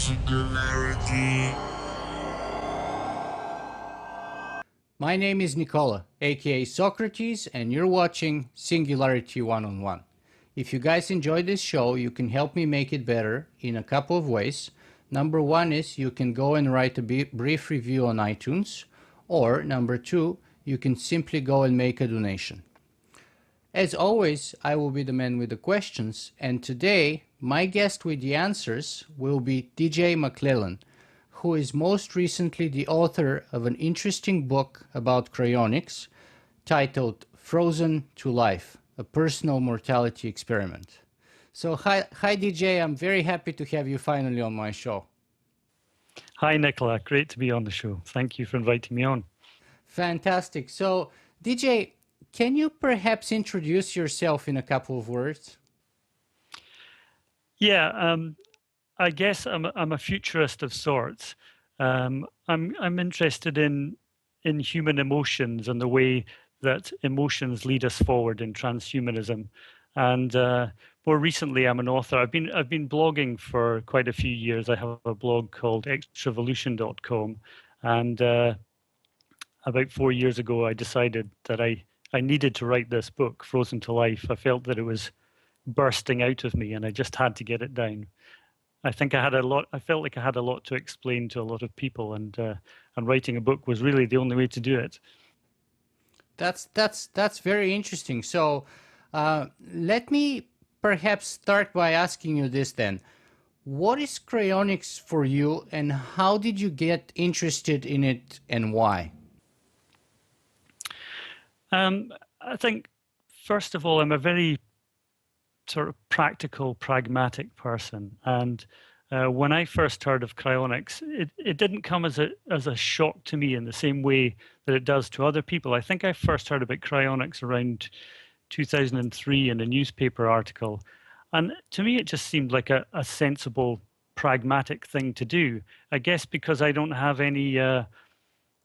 Singularity. My name is Nicola, aka Socrates, and you're watching Singularity One-on-One. If you guys enjoy this show, you can help me make it better in a couple of ways. Number one is you can go and write a brief review on iTunes, or number two, you can simply go and make a donation. As always, I will be the man with the questions, and today my guest with the answers will be DJ MacLennan, who is most recently the author of an interesting book about cryonics titled Frozen to Life, a Personal Mortality Experiment. So hi DJ, I'm very happy to have you finally on my show. Hi Nicola, great to be on the show. Thank you for inviting me on. Fantastic. So DJ, can you perhaps introduce yourself in a couple of words? Yeah, I guess I'm a futurist of sorts. I'm interested in human emotions and the way that emotions lead us forward in transhumanism. And more recently, I'm an author. I've been blogging for quite a few years. I have a blog called extravolution.com, and about 4 years ago, I decided that I needed to write this book, Frozen to Life. I felt that it was bursting out of me, and I just had to get it down. I think I felt like I had a lot to explain to a lot of people, and writing a book was really the only way to do it. That's very interesting. So let me perhaps start by asking you this then. What is cryonics for you, and how did you get interested in it, and why? I think, first of all, I'm a very sort of practical, pragmatic person. And when I first heard of cryonics, it didn't come as a shock to me in the same way that it does to other people. I think I first heard about cryonics around 2003 in a newspaper article. And to me, it just seemed like a sensible, pragmatic thing to do. I guess because I don't have any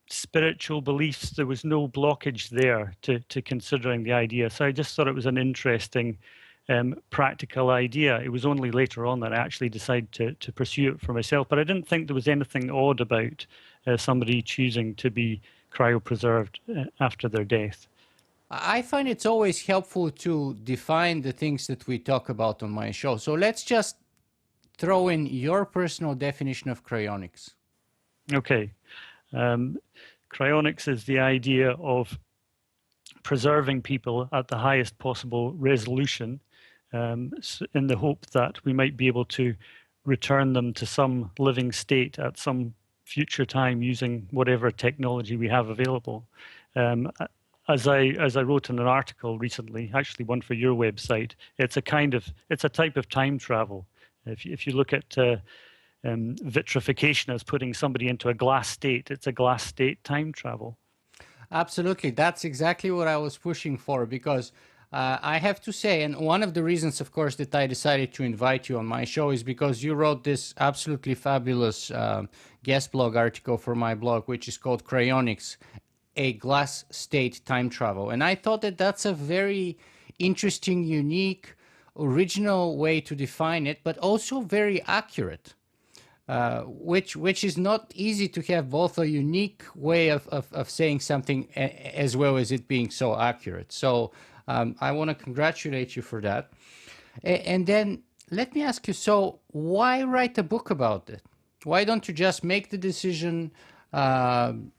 spiritual beliefs, there was no blockage there to considering the idea. So I just thought it was an interesting practical idea. It was only later on that I actually decided to pursue it for myself. But I didn't think there was anything odd about somebody choosing to be cryopreserved after their death. I find it's always helpful to define the things that we talk about on my show. So let's just throw in your personal definition of cryonics. Okay. Cryonics is the idea of preserving people at the highest possible resolution in the hope that we might be able to return them to some living state at some future time using whatever technology we have available. As I wrote in an article recently, actually one for your website, it's a type of time travel. If you look at vitrification as putting somebody into a glass state, it's a glass state time travel. Absolutely. That's exactly what I was pushing for, because I have to say, and one of the reasons, of course, that I decided to invite you on my show is because you wrote this absolutely fabulous guest blog article for my blog, which is called Cryonics, a glass state time travel. And I thought that that's a very interesting, unique, original way to define it, but also very accurate. Which is not easy to have both a unique way of saying something as well as it being so accurate. So I want to congratulate you for that. And then let me ask you, so why write a book about it? Why don't you just make the decision, join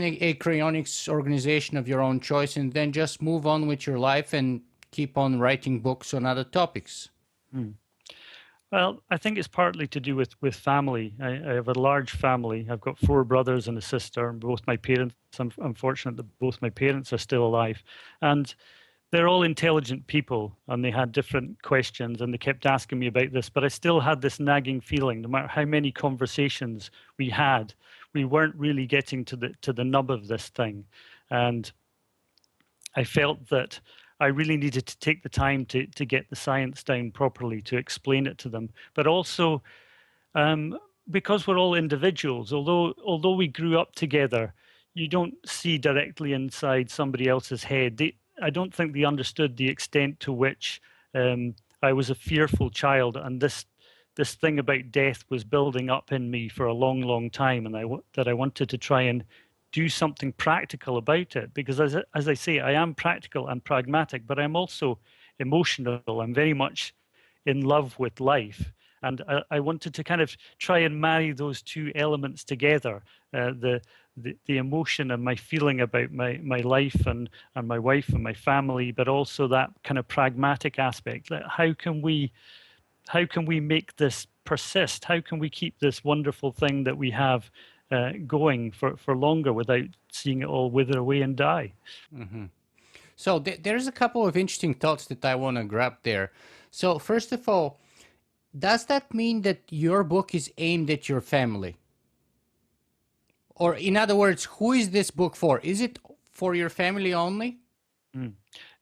a cryonics organization of your own choice, and then just move on with your life and keep on writing books on other topics? Well, I think it's partly to do with family. I have a large family. I've got 4 brothers and a sister, and both my parents, I'm fortunate that both my parents are still alive. And they're all intelligent people, and they had different questions, and they kept asking me about this, but I still had this nagging feeling, no matter how many conversations we had, we weren't really getting to the nub of this thing. And I felt that I really needed to take the time to get the science down properly, to explain it to them. But also, because we're all individuals, although we grew up together, you don't see directly inside somebody else's head. I don't think they understood the extent to which I was a fearful child, and this this thing about death was building up in me for a long, long time, and that I wanted to try and do something practical about it. Because as I say, I am practical and pragmatic, but I'm also emotional. I'm very much in love with life. And I wanted to kind of try and marry those two elements together, the emotion and my feeling about my life and my wife and my family, but also that kind of pragmatic aspect. That how can we make this persist? How can we keep this wonderful thing that we have going for longer without seeing it all wither away and die? Mm-hmm. So there's a couple of interesting thoughts that I want to grab there. So first of all, does that mean that your book is aimed at your family? Or in other words, who is this book for? Is it for your family only? Mm.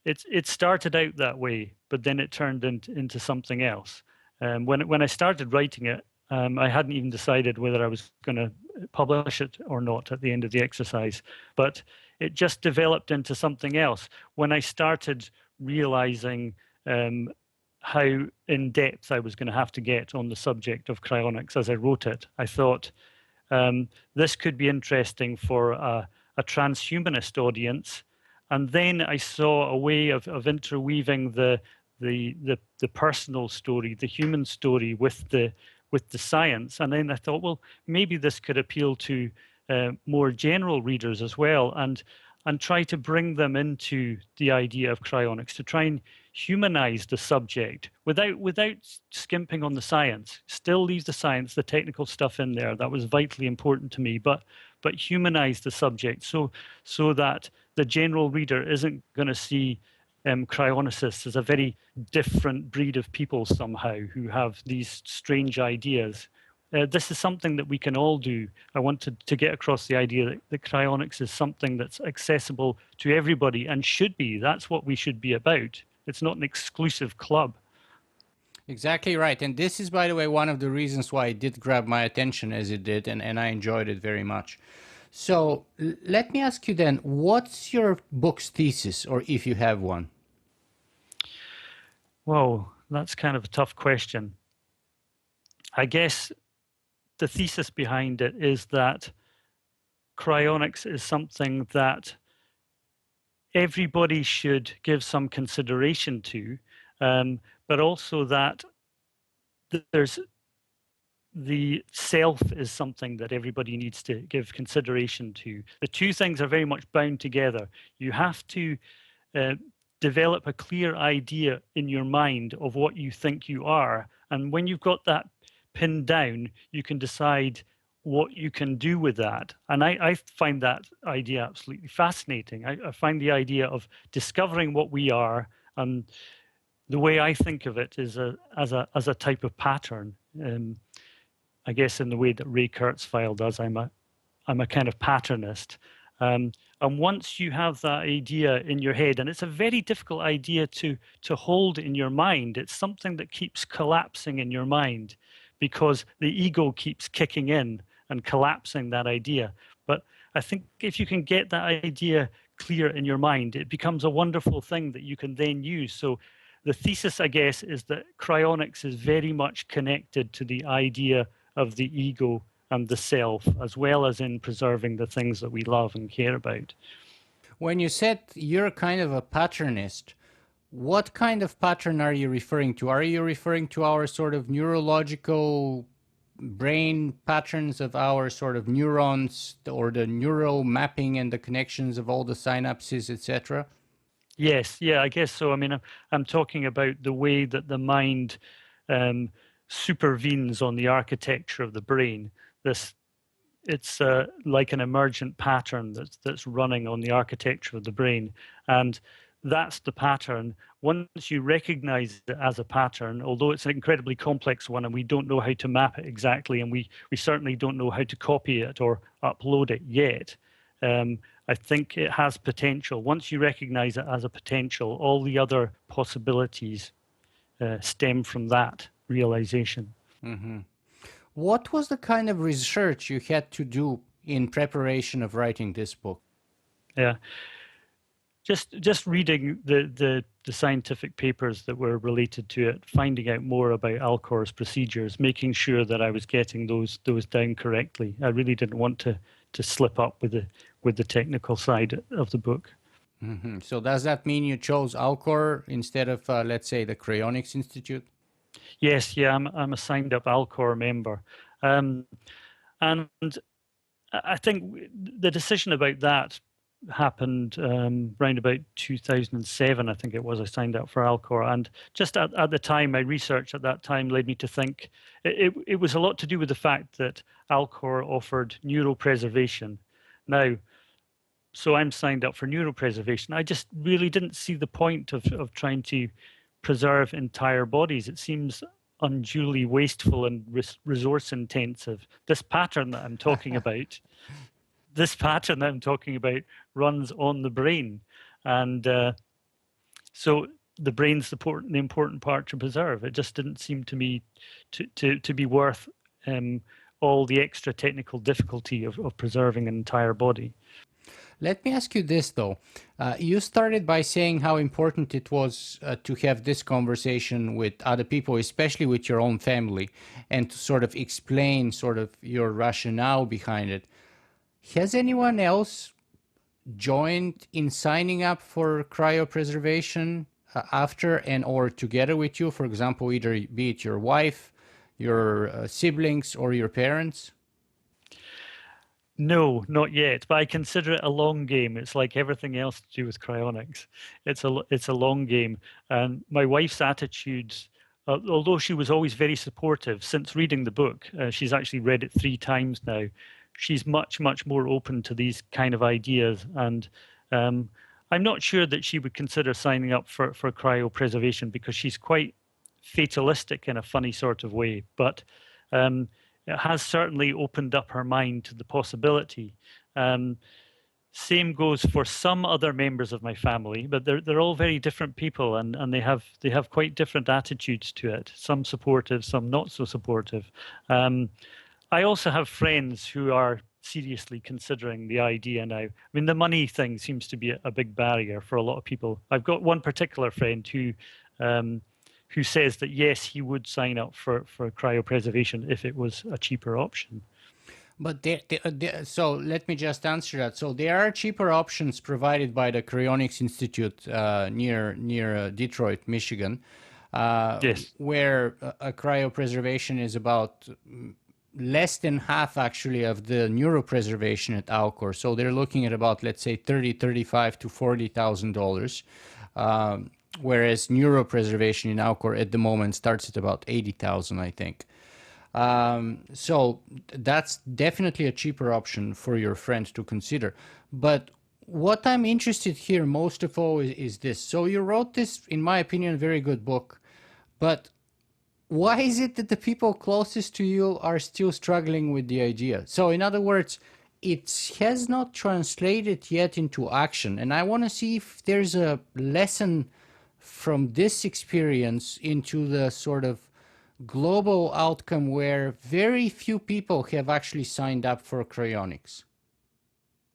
It started out that way, but then it turned into something else. When I started writing it, I hadn't even decided whether I was going to publish it or not at the end of the exercise, but it just developed into something else. When I started realizing how in depth I was going to have to get on the subject of cryonics as I wrote it, I thought this could be interesting for a transhumanist audience. And then I saw a way of interweaving the personal story, the human story, with the science. And then I thought, well, maybe this could appeal to more general readers as well, and try to bring them into the idea of cryonics, to try and humanize the subject without skimping on the science. Still leave the science, the technical stuff in there. That was vitally important to me, but humanize the subject so that the general reader isn't going to see cryonicists as a very different breed of people somehow who have these strange ideas. This is something that we can all do. I want to get across the idea that cryonics is something that's accessible to everybody and should be. That's what we should be about. It's not an exclusive club. Exactly right. And this is, by the way, one of the reasons why it did grab my attention as it did, and I enjoyed it very much. So let me ask you then, what's your book's thesis, or if you have one? Whoa, that's kind of a tough question. I guess the thesis behind it is that cryonics is something that everybody should give some consideration to, but also that there's the self is something that everybody needs to give consideration to. The two things are very much bound together. You have to uh, develop a clear idea in your mind of what you think you are. And when you've got that pinned down, you can decide what you can do with that. And I find that idea absolutely fascinating. I find the idea of discovering what we are, and the way I think of it is as a type of pattern. I guess in the way that Ray Kurzweil does, I'm a kind of patternist. And once you have that idea in your head, and it's a very difficult idea to hold in your mind, it's something that keeps collapsing in your mind because the ego keeps kicking in and collapsing that idea. But I think if you can get that idea clear in your mind, it becomes a wonderful thing that you can then use. So the thesis, I guess, is that cryonics is very much connected to the idea of the ego and the self, as well as in preserving the things that we love and care about. When you said you're kind of a patternist, what kind of pattern are you referring to? Are you referring to our sort of neurological brain patterns of our sort of neurons, or the neural mapping and the connections of all the synapses, etc.? Yes, yeah, I guess so. I mean, I'm talking about the way that the mind supervenes on the architecture of the brain. It's like an emergent pattern that's running on the architecture of the brain, and that's the pattern. Once you recognize it as a pattern, although it's an incredibly complex one and we don't know how to map it exactly, and we certainly don't know how to copy it or upload it yet, I think it has potential. Once you recognize it as a potential, all the other possibilities stem from that realization. Mm-hmm. What was the kind of research you had to do in preparation of writing this book? Yeah. just reading the scientific papers that were related to it, finding out more about Alcor's procedures, making sure that I was getting those down correctly. I really didn't want to slip up with the technical side of the book. Mm-hmm. So does that mean you chose Alcor instead of, let's say, the Cryonics Institute? Yes, yeah, I'm a signed up Alcor member, and I think the decision about that happened around about 2007, I think it was. I signed up for Alcor, and just at the time, my research at that time led me to think it was a lot to do with the fact that Alcor offered neuropreservation. Now, so I'm signed up for neuropreservation. I just really didn't see the point of trying to preserve entire bodies. It seems unduly wasteful and resource intensive. This pattern that I'm talking about, runs on the brain, and so the brain's the important part to preserve. It just didn't seem to me to be worth all the extra technical difficulty of preserving an entire body. Let me ask you this, though. You started by saying how important it was to have this conversation with other people, especially with your own family, and to sort of explain sort of your rationale behind it. Has anyone else joined in signing up for cryopreservation after and or together with you? For example, either be it your wife, your siblings, or your parents? No, not yet, but I consider it a long game. It's like everything else to do with cryonics. It's a long game. And my wife's attitudes, although she was always very supportive, since reading the book, she's actually read it 3 times now. She's much more open to these kind of ideas, and I'm not sure that she would consider signing up for cryopreservation because she's quite fatalistic in a funny sort of way. But it has certainly opened up her mind to the possibility. Same goes for some other members of my family, but they're all very different people, and they have quite different attitudes to it. Some supportive, some not so supportive. I also have friends who are seriously considering the idea now. I mean, the money thing seems to be a big barrier for a lot of people. I've got one particular friend who says that yes, he would sign up for cryopreservation if it was a cheaper option. But so let me just answer that. So there are cheaper options provided by the Cryonics Institute near Detroit, Michigan, Yes. where a cryopreservation is about less than half actually of the neuropreservation at Alcor. So they're looking at about, let's say, $35,000 to $40,000. Whereas neuropreservation in Alcor at the moment starts at about 80,000, I think. So that's definitely a cheaper option for your friend to consider. But what I'm interested here most of all is this. So you wrote this, in my opinion, very good book, but why is it that the people closest to you are still struggling with the idea? So in other words, it has not translated yet into action. And I want to see if there's a lesson from this experience into the sort of global outcome where very few people have actually signed up for cryonics.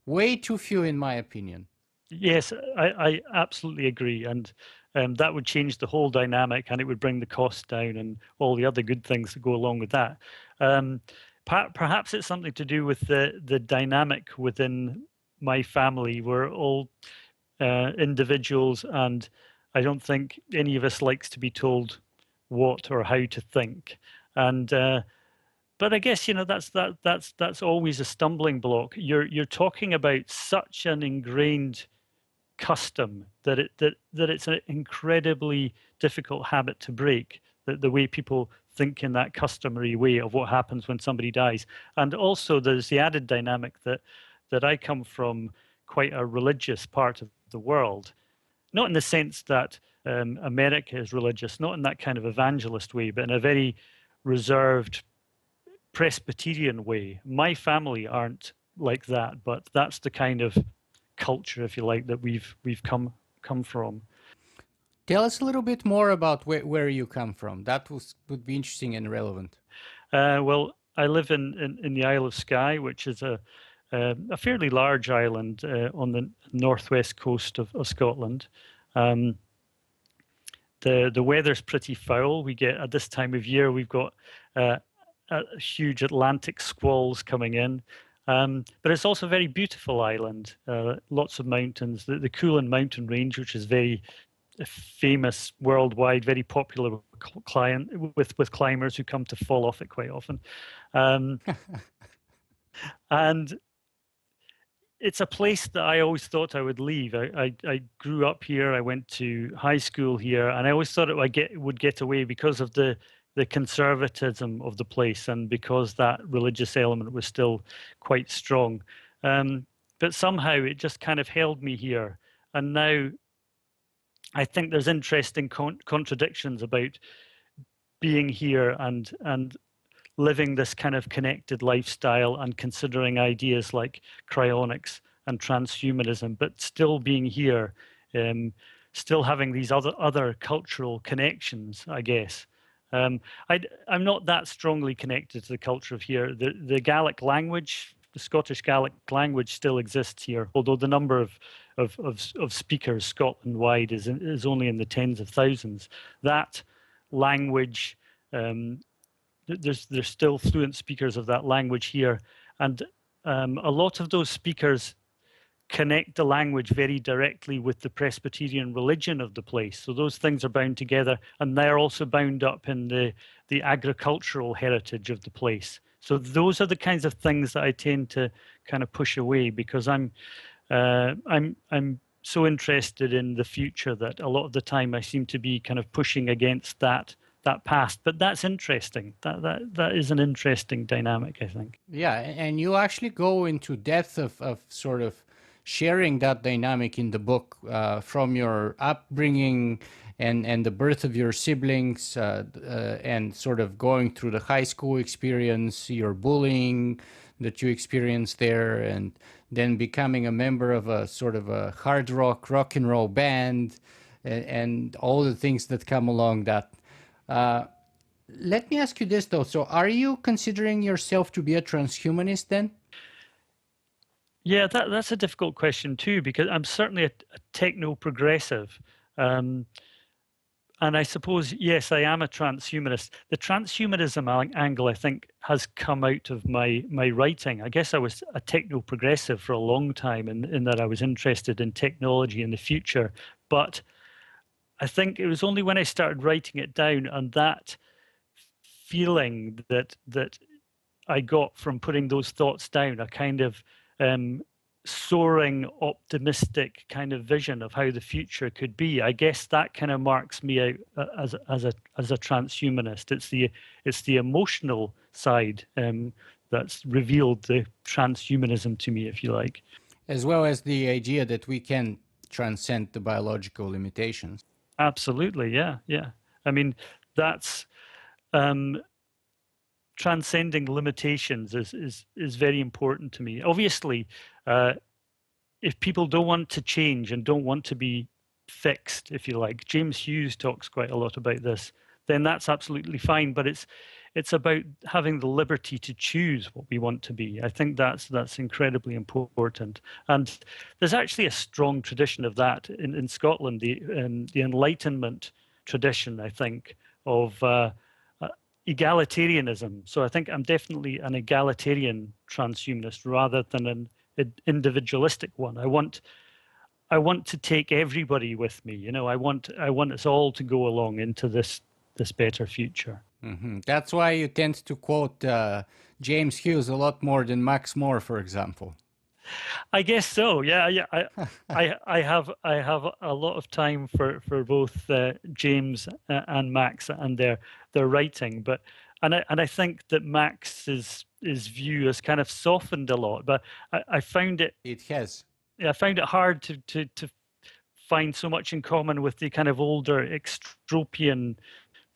Way too few, in my opinion. Yes, I absolutely agree. And that would change the whole dynamic, and it would bring the cost down and all the other good things that go along with that. Perhaps it's something to do with the dynamic within my family. We're all individuals, and I don't think any of us likes to be told what or how to think. And but I guess that's always a stumbling block. You're talking about such an ingrained custom that it's an incredibly difficult habit to break. The way people think in that customary way of what happens when somebody dies, and also there's the added dynamic that I come from quite a religious part of the world. Not in the sense that America is religious, not in that kind of evangelist way, but in a very reserved Presbyterian way. My family aren't like that, but that's the kind of culture, if you like, that we've come from. Tell us a little bit more about where you come from. That would be interesting and relevant. Well, I live in the Isle of Skye, which is a a fairly large island on the northwest coast of Scotland. The weather's pretty foul. We get, at this time of year, we've got huge Atlantic squalls coming in. But it's also a very beautiful island. Lots of mountains. The Coolin mountain range, which is very famous worldwide, very popular with climbers who come to fall off it quite often. And it's a place that I always thought I would leave. I grew up here. I went to high school here, and I always thought it would get away because of the conservatism of the place and because that religious element was still quite strong. But somehow it just kind of held me here. And now I think there's interesting contradictions about being here and living this kind of connected lifestyle and considering ideas like cryonics and transhumanism, but still being here, still having these other cultural connections, I guess. I'm not that strongly connected to the culture of here. The Gaelic language, the Scottish Gaelic language, still exists here, although the number of speakers Scotland-wide is only in the tens of thousands. That language, there's still fluent speakers of that language here, and a lot of those speakers connect the language very directly with the Presbyterian religion of the place. So those things are bound together, and they're also bound up in the agricultural heritage of the place. So those are the kinds of things that I tend to kind of push away because I'm so interested in the future that a lot of the time I seem to be kind of pushing against that past. But that's interesting. That is an interesting dynamic, I think. Yeah, and you actually go into depth of sort of sharing that dynamic in the book, from your upbringing and the birth of your siblings, and sort of going through the high school experience, your bullying that you experienced there, and then becoming a member of a sort of a hard rock and roll band, and all the things that come along that. Let me ask you this, though. So are you considering yourself to be a transhumanist then? Yeah, that's a difficult question too, because I'm certainly a techno-progressive. And I suppose, yes, I am a transhumanist. The transhumanism angle, I think, has come out of my writing. I guess I was a techno-progressive for a long time in that I was interested in technology and the future. But I think it was only when I started writing it down and that feeling that I got from putting those thoughts down, a kind of soaring, optimistic kind of vision of how the future could be. I guess that kind of marks me out as a transhumanist. It's the emotional side that's revealed the transhumanism to me, if you like. As well as the idea that we can transcend the biological limitations. Absolutely, yeah. I mean, that's transcending limitations is very important to me. Obviously, if people don't want to change and don't want to be fixed, if you like, James Hughes talks quite a lot about this, then that's absolutely fine. But it's about having the liberty to choose what we want to be. I think that's incredibly important. And there's actually a strong tradition of that in Scotland, the Enlightenment tradition, I think, of egalitarianism. So I think I'm definitely an egalitarian transhumanist rather than an individualistic one. I want to take everybody with me. I want us all to go along into this better future. Mm-hmm. That's why you tend to quote James Hughes a lot more than Max More, for example. I guess so. Yeah. I have a lot of time for both James and Max and their writing, but I think that Max's view has kind of softened a lot. But I found it. It has. Yeah, I found it hard to find so much in common with the kind of older extropian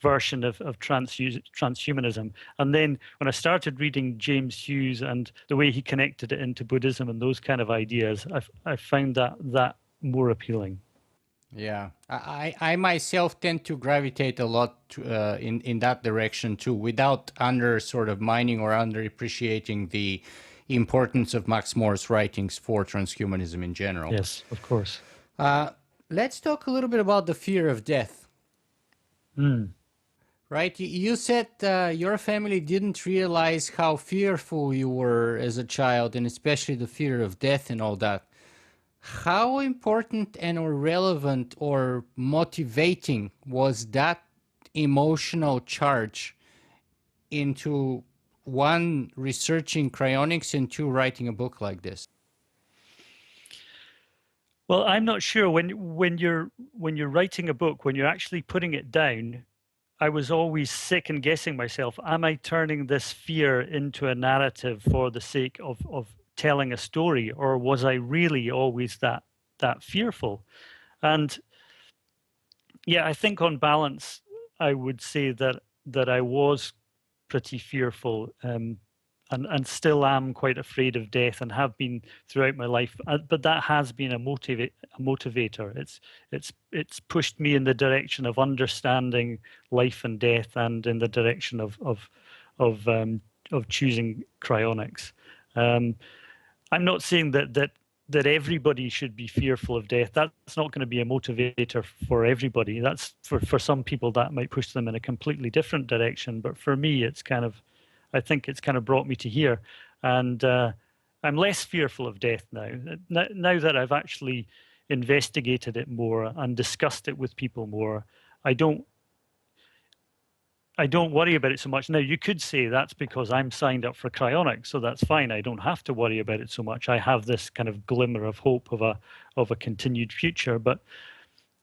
version of transhumanism. And then when I started reading James Hughes and the way he connected it into Buddhism and those kind of ideas, I found that more appealing. Yeah, I myself tend to gravitate a lot in that direction too, without sort of mining or under appreciating the importance of Max More's writings for transhumanism in general. Yes, of course. Let's talk a little bit about the fear of death. Right? You said your family didn't realize how fearful you were as a child, and especially the fear of death and all that. How important and or relevant or motivating was that emotional charge into, one, researching cryonics, and two, writing a book like this? Well, I'm not sure. When you're writing a book, when you're actually putting it down, I was always second guessing myself. Am I turning this fear into a narrative for the sake of telling a story, or was I really always that fearful? And yeah, I think on balance, I would say that I was pretty fearful, and still am quite afraid of death, and have been throughout my life. But that has been a motivator. It's pushed me in the direction of understanding life and death, and in the direction of choosing cryonics. I'm not saying that everybody should be fearful of death. That's not going to be a motivator for everybody. That's for some people that might push them in a completely different direction. But for me, I think it's kind of brought me to here, and I'm less fearful of death now. Now that I've actually investigated it more and discussed it with people more, I don't worry about it so much. Now, you could say that's because I'm signed up for cryonics, so that's fine. I don't have to worry about it so much. I have this kind of glimmer of hope of a continued future, but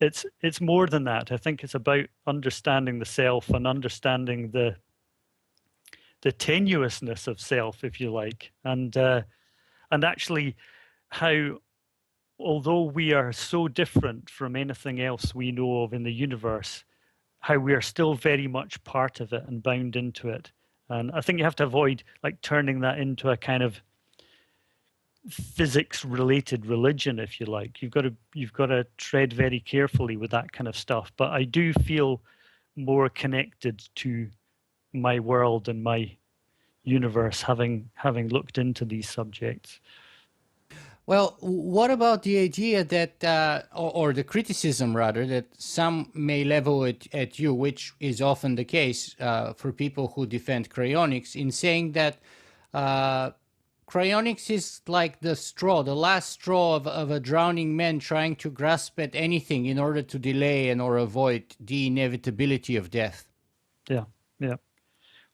it's more than that. I think it's about understanding the self and understanding the tenuousness of self, if you like, and actually how, although we are so different from anything else we know of in the universe, how we are still very much part of it and bound into it. And I think you have to avoid like turning that into a kind of physics-related religion, if you like. You've got to tread very carefully with that kind of stuff. But I do feel more connected to my world and my universe, having looked into these subjects. Well, what about the idea that, or the criticism rather, that some may level it at you, which is often the case for people who defend cryonics, in saying that cryonics is like the straw, the last straw of a drowning man trying to grasp at anything in order to delay and or avoid the inevitability of death? Yeah, yeah.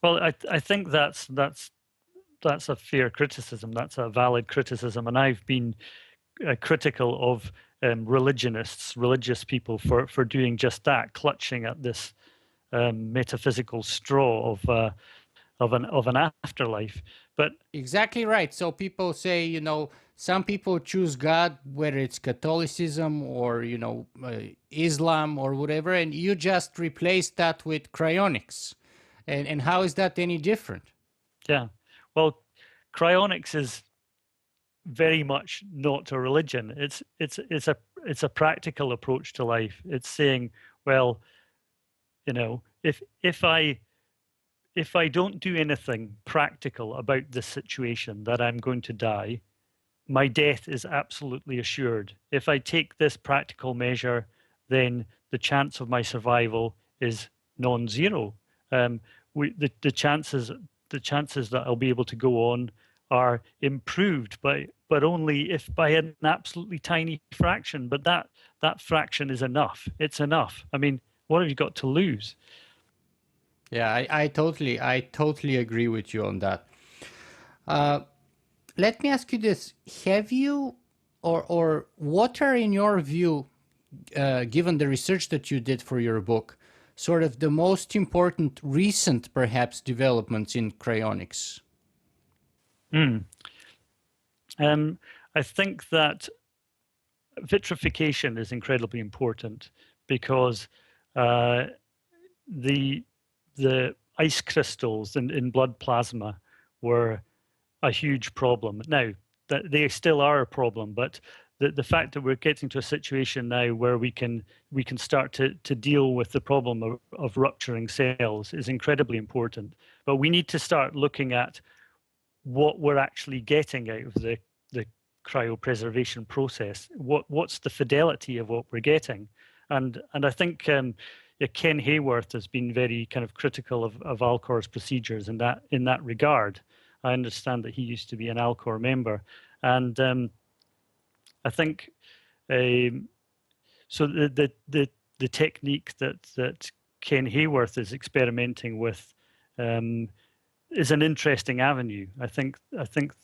Well, I think that's a fair criticism. That's a valid criticism, and I've been critical of religious people for doing just that, clutching at this metaphysical straw of an afterlife. But exactly right. So people say, some people choose God, whether it's Catholicism or Islam or whatever, and you just replace that with cryonics. And how is that any different? Yeah. Well, cryonics is very much not a religion. It's a practical approach to life. It's saying, well, if I don't do anything practical about this situation, that I'm going to die, my death is absolutely assured. If I take this practical measure, then the chance of my survival is non-zero. The chances that I'll be able to go on are improved, but only if by an absolutely tiny fraction. But that fraction is enough. It's enough. I mean, what have you got to lose? Yeah, I totally agree with you on that. Let me ask you this: have you, or what are, in your view, given the research that you did for your book, sort of the most important recent, perhaps, developments in cryonics? I think that vitrification is incredibly important, because the ice crystals in blood plasma were a huge problem. Now, they still are a problem, but the fact that we're getting to a situation now where we can start to deal with the problem of rupturing cells is incredibly important. But we need to start looking at what we're actually getting out of the cryopreservation process. What's the fidelity of what we're getting? And I think yeah, Ken Hayworth has been very kind of critical of Alcor's procedures in that regard. I understand that he used to be an Alcor member, and I think so. The technique that Ken Hayworth is experimenting with is an interesting avenue. I think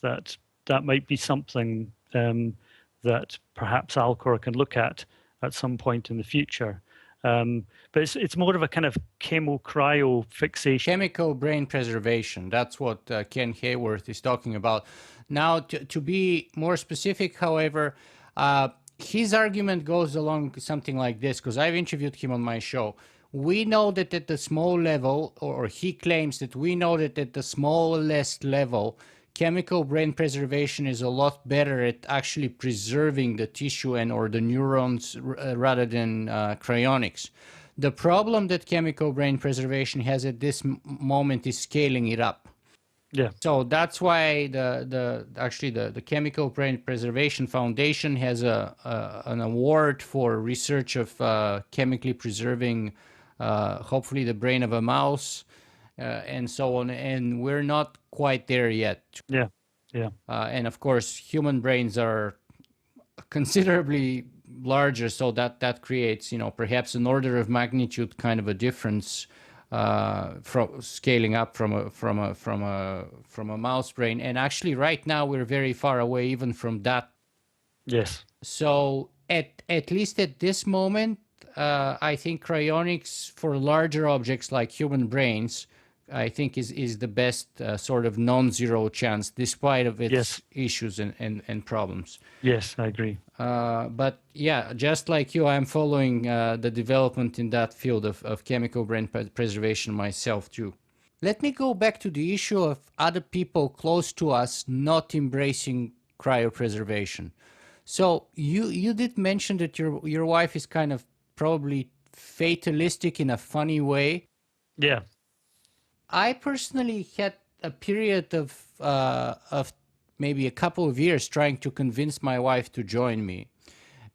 that might be something that perhaps Alcor can look at some point in the future. But it's more of a kind of chemo-cryo fixation. Chemical brain preservation. That's what Ken Hayworth is talking about. Now, to be more specific, however, his argument goes along something like this, because I've interviewed him on my show. We know that at the small level, or he claims that we know that at the smallest level, chemical brain preservation is a lot better at actually preserving the tissue and or the neurons rather than cryonics. The problem that chemical brain preservation has at this moment is scaling it up. Yeah. So that's why the Chemical Brain Preservation Foundation has an award for research of chemically preserving, hopefully, the brain of a mouse, and so on. And we're not quite there yet. Yeah, yeah. And of course, human brains are considerably larger, so that creates, perhaps an order of magnitude kind of a difference from scaling up from a mouse brain. And actually, right now we're very far away even from that. Yes. So at least at this moment, I think cryonics for larger objects like human brains, I think is the best sort of non-zero chance, despite of its issues and problems. Yes, I agree. But yeah, just like you, I'm following the development in that field of chemical brain preservation myself too. Let me go back to the issue of other people close to us not embracing cryopreservation. So you did mention that your wife is kind of probably fatalistic in a funny way. Yeah. I personally had a period of maybe a couple of years trying to convince my wife to join me.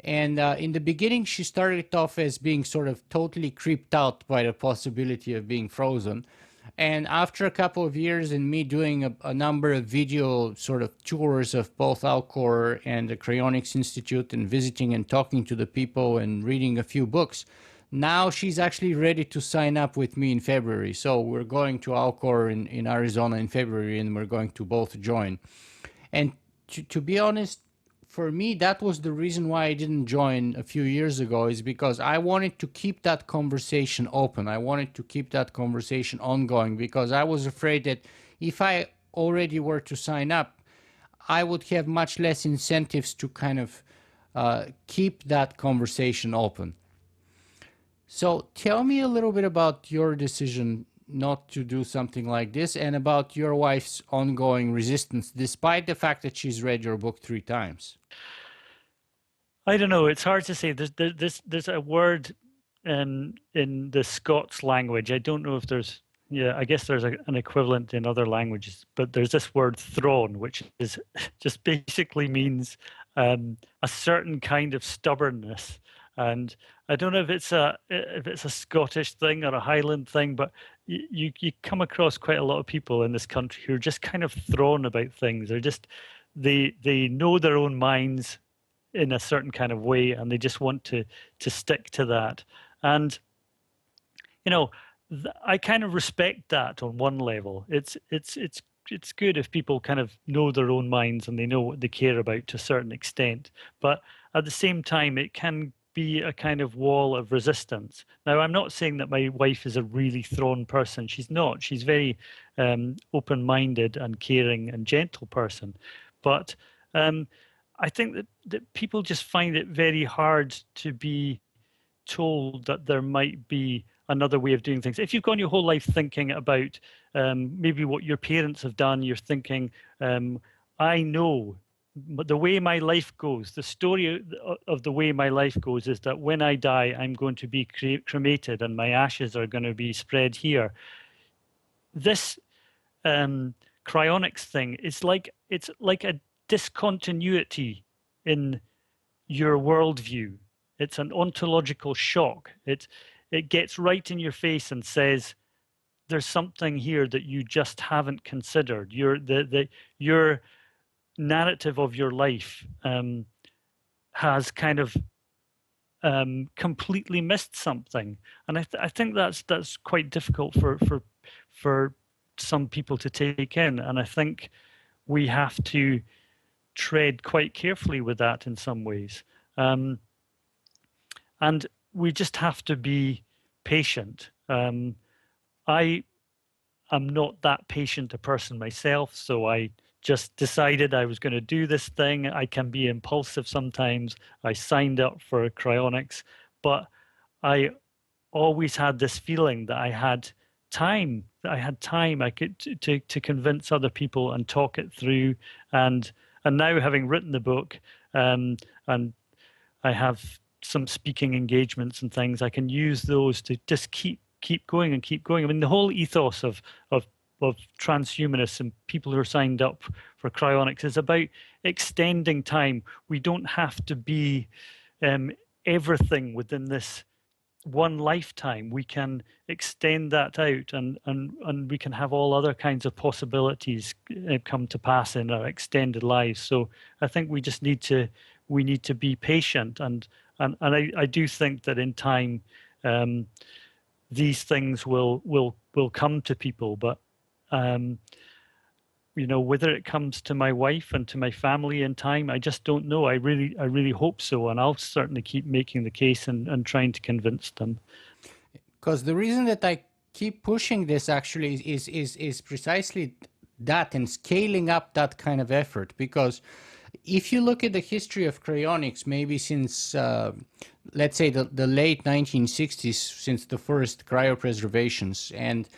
And in the beginning, she started off as being sort of totally creeped out by the possibility of being frozen. And after a couple of years and me doing a number of video sort of tours of both Alcor and the Cryonics Institute and visiting and talking to the people and reading a few books, now she's actually ready to sign up with me in February. So we're going to Alcor in Arizona in February, and we're going to both join. And to be honest, for me, that was the reason why I didn't join a few years ago, is because I wanted to keep that conversation open. I wanted to keep that conversation ongoing, because I was afraid that if I already were to sign up, I would have much less incentives to kind of keep that conversation open. So tell me a little bit about your decision not to do something like this, and about your wife's ongoing resistance, despite the fact that she's read your book 3 times. I don't know. It's hard to say. There's a word in the Scots language. I don't know if there's, I guess there's an equivalent in other languages, but there's this word thrawn, which is just basically means a certain kind of stubbornness. And I don't know if it's a Scottish thing or a Highland thing, but you come across quite a lot of people in this country who are just kind of thrown about things. They're just they know their own minds in a certain kind of way, and they just want to stick to that. And I kind of respect that on one level. It's good if people kind of know their own minds and they know what they care about to a certain extent. But at the same time, it can be a kind of wall of resistance. Now, I'm not saying that my wife is a really thrown person. She's not. She's very open-minded and caring and gentle person. But I think that people just find it very hard to be told that there might be another way of doing things. If you've gone your whole life thinking about maybe what your parents have done, you're thinking, I know. But the way my life goes, the story of the way my life goes is that when I die, I'm going to be cremated and my ashes are going to be spread here. This cryonics thing, it's like a discontinuity in your worldview. It's an ontological shock. It gets right in your face and says, there's something here that you just haven't considered. Your narrative of your life has kind of completely missed something, and I think that's quite difficult for some people to take in, and I think we have to tread quite carefully with that in some ways, and we just have to be patient. I am not that patient a person myself, so I just decided I was going to do this thing. I can be impulsive sometimes. I signed up for cryonics, but I always had this feeling that I had time. I could to convince other people and talk it through. And now, having written the book, and I have some speaking engagements and things, I can use those to just keep going and keep going. I mean, the whole ethos of transhumanists and people who are signed up for cryonics is about extending time. We don't have to be everything within this one lifetime. We can extend that out, and we can have all other kinds of possibilities come to pass in our extended lives. So I think we just need to be patient, and I do think that in time these things will come to people, but whether it comes to my wife and to my family in time, I just don't know. I really hope so, and I'll certainly keep making the case and trying to convince them. Because the reason that I keep pushing this actually is precisely that, and scaling up that kind of effort. Because if you look at the history of cryonics, maybe since let's say the late 1960s, since the first cryopreservations, and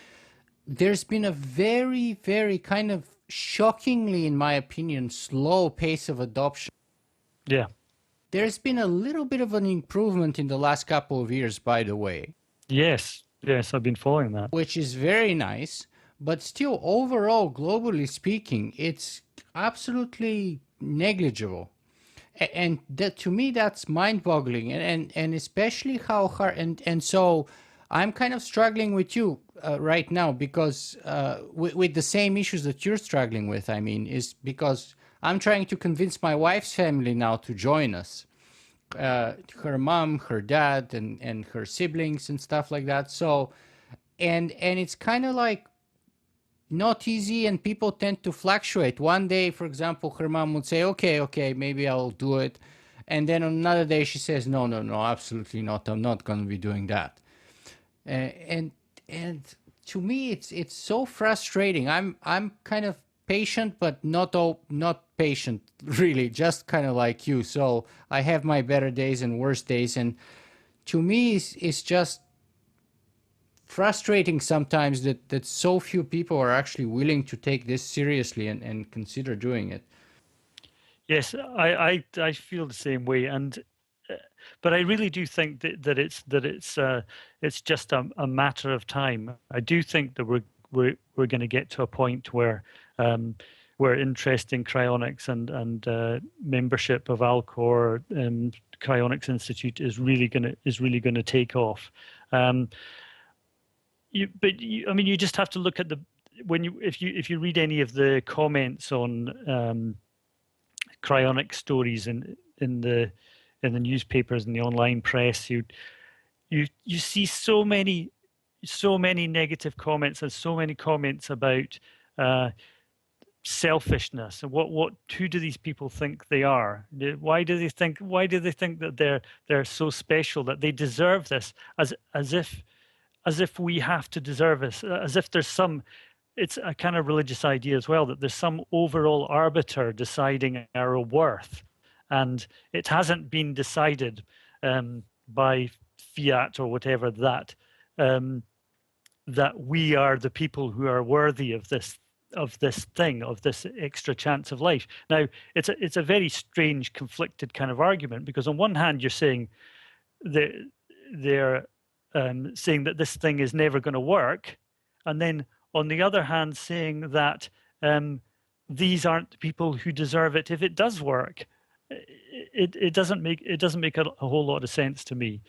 there's been a very, very kind of shockingly, in my opinion, slow pace of adoption. Yeah. There's been a little bit of an improvement in the last couple of years, by the way. Yes, I've been following that. Which is very nice, but still, overall, globally speaking, it's absolutely negligible. And that, to me, that's mind-boggling, and especially how hard. And so I'm kind of struggling with you right now, because with the same issues that you're struggling with, I mean, is because I'm trying to convince my wife's family now to join us. Her mom, her dad, and her siblings and stuff like that. So, and it's kind of like not easy, and people tend to fluctuate. One day, for example, her mom would say, okay, maybe I'll do it. And then on another day she says, no, absolutely not. I'm not going to be doing that. And to me, it's so frustrating. I'm kind of patient, but not patient, really, just kind of like you. So I have my better days and worse days. And to me, it's just frustrating sometimes that so few people are actually willing to take this seriously and consider doing it. Yes, I feel the same way, and but I really do think that it's just a matter of time. I do think that we're going to get to a point where interest in cryonics and membership of Alcor Cryonics Institute is really going to take off. I mean, you just have to look at if you read any of the comments on cryonic stories in the newspapers and the online press, you see so many negative comments, and so many comments about selfishness and who do these people think they are? Why do they think that they're so special, that they deserve this, as if we have to deserve this, as if there's it's a kind of religious idea as well, that there's some overall arbiter deciding our worth, and it hasn't been decided by fiat or whatever that we are the people who are worthy of this extra chance of life. Now, it's a very strange, conflicted kind of argument, because on one hand you're saying they're saying that this thing is never going to work, and then on the other hand saying that these aren't the people who deserve it if it does work. It doesn't make a whole lot of sense to me.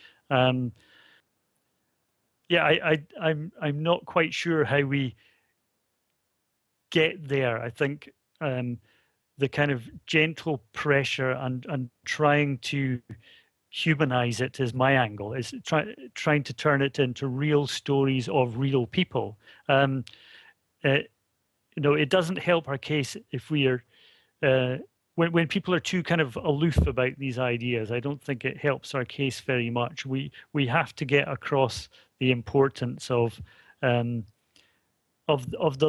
Yeah, I'm not quite sure how we get there. I think the kind of gentle pressure and trying to humanize it is my angle. Is trying to turn it into real stories of real people. You know, it doesn't help our case if we are when people are too kind of aloof about these ideas. I don't think it helps our case very much. We have to get across the importance of the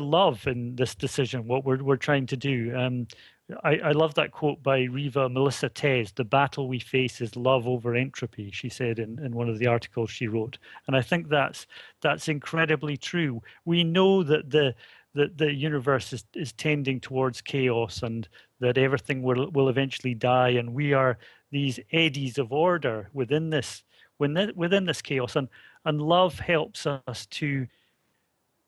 love in this decision, what we're trying to do. I love that quote by Riva Melissa Tez: "The battle we face is love over entropy," she said in one of the articles she wrote. And I think that's incredibly true. We know that the universe is tending towards chaos, and that everything will eventually die, and we are these eddies of order within this chaos, and love helps us to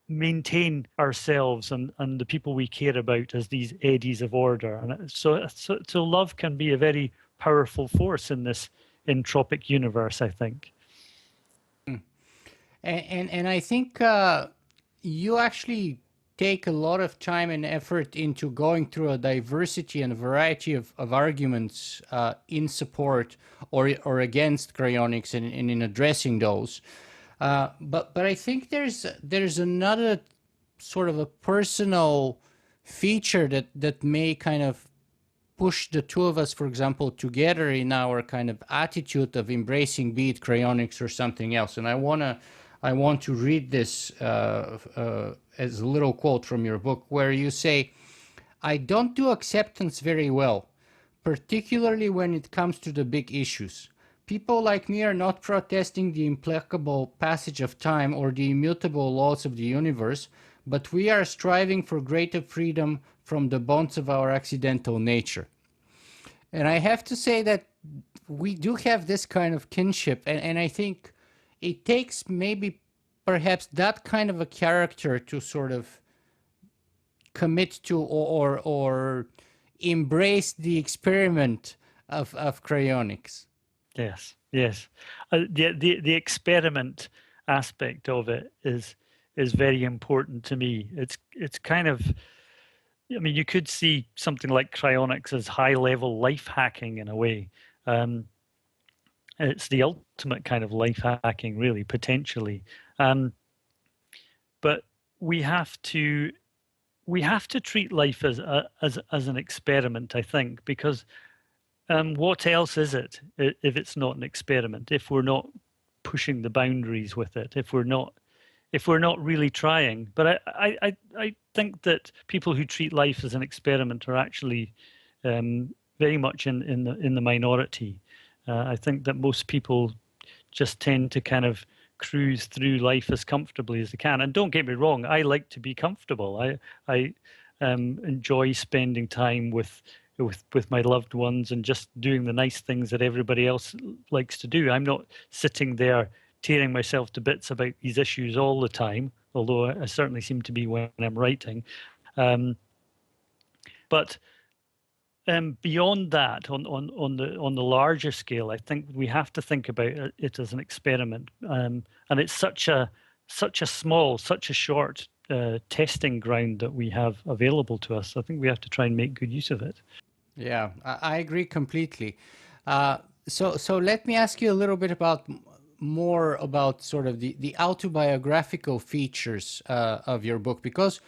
maintain ourselves and the people we care about as these eddies of order. And so love can be a very powerful force in this entropic universe, I think. And I think you actually take a lot of time and effort into going through a diversity and a variety of arguments in support or against cryonics and in addressing those. But I think there's another sort of a personal feature that may kind of push the two of us, for example, together in our kind of attitude of embracing, be it cryonics or something else. And I want to read this as a little quote from your book, where you say, "I don't do acceptance very well, particularly when it comes to the big issues. People like me are not protesting the implacable passage of time or the immutable laws of the universe, but we are striving for greater freedom from the bonds of our accidental nature." And I have to say that we do have this kind of kinship, and I think it takes maybe perhaps that kind of a character to sort of commit to or embrace the experiment of cryonics. Yes. The experiment aspect of it is very important to me. It's kind of, I mean, you could see something like cryonics as high-level life hacking in a way. It's the ultimate kind of life hacking, really, potentially. But we have to treat life as an experiment, I think, because what else is it if it's not an experiment? If we're not pushing the boundaries with it, if we're not really trying. But I think that people who treat life as an experiment are actually very much in the minority. I think that most people just tend to kind of cruise through life as comfortably as they can. And don't get me wrong, I like to be comfortable. I enjoy spending time with my loved ones and just doing the nice things that everybody else likes to do. I'm not sitting there tearing myself to bits about these issues all the time, although I certainly seem to be when I'm writing. But beyond that, on the larger scale, I think we have to think about it as an experiment, and it's such a small, such a short testing ground that we have available to us. I think we have to try and make good use of it. Yeah, I agree completely. So let me ask you a little bit more about sort of the autobiographical features of your book, because